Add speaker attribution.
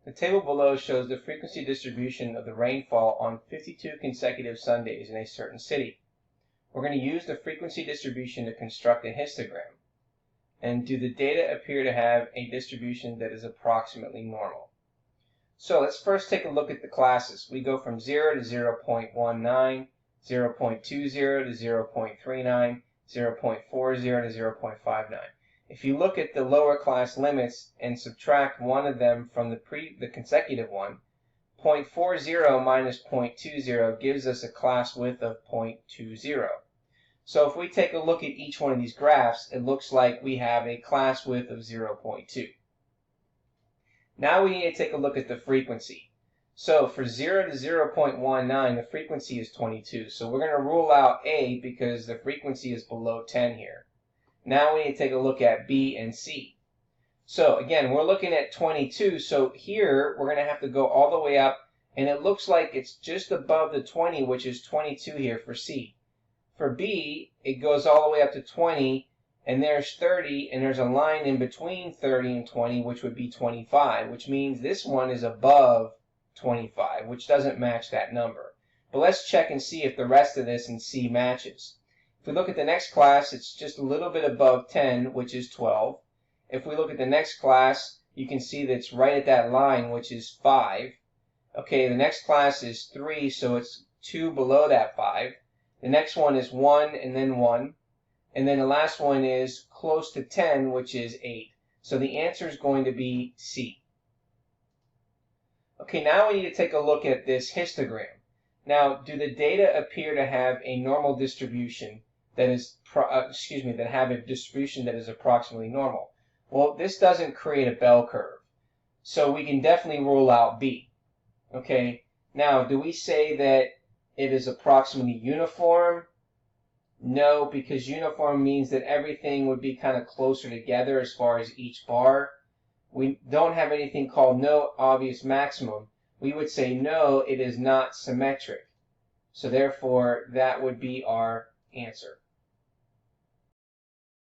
Speaker 1: The table below shows the frequency distribution of the rainfall on 52 consecutive Sundays in a certain city. We're going to use the frequency distribution to construct a histogram. And do the data appear to have a distribution that is approximately normal? So let's first take a look at the classes. We go from 0 to 0.19, 0.20 to 0.39, 0.40 to 0.59. If you look at the lower class limits and subtract one of them from the consecutive one, 0.40 minus 0.20 gives us a class width of 0.20. So if we take a look at each one of these graphs, it looks like we have a class width of 0.2. Now we need to take a look at the frequency. So for 0 to 0.19, the frequency is 22. So we're going to rule out A because the frequency is below 10 here. Now we need to take a look at B and C. So again, we're looking at 22. So here we're going to have to go all the way up, and it looks like it's just above the 20, which is 22 here for C. For B, it goes all the way up to 20, and there's 30, and there's a line in between 30 and 20, which would be 25, which means this one is above 25, which doesn't match that number. But let's check and see if the rest of this in C matches. If we look at the next class, it's just a little bit above 10, which is 12. If we look at the next class, you can see that it's right at that line, which is 5. Okay, the next class is 3, so it's 2 below that 5. The next one is 1 and then 1. And then the last one is close to 10, which is 8. So the answer is going to be C. Okay, now we need to take a look at this histogram. Now, do the data appear to have a normal distribution that is, that have a distribution that is approximately normal? Well, this doesn't create a bell curve. So we can definitely rule out B. Okay, now do we say that it is approximately uniform? No, because uniform means that everything would be kind of closer together as far as each bar. We don't have anything called no obvious maximum. We would say no, it is not symmetric. So therefore, that would be our answer.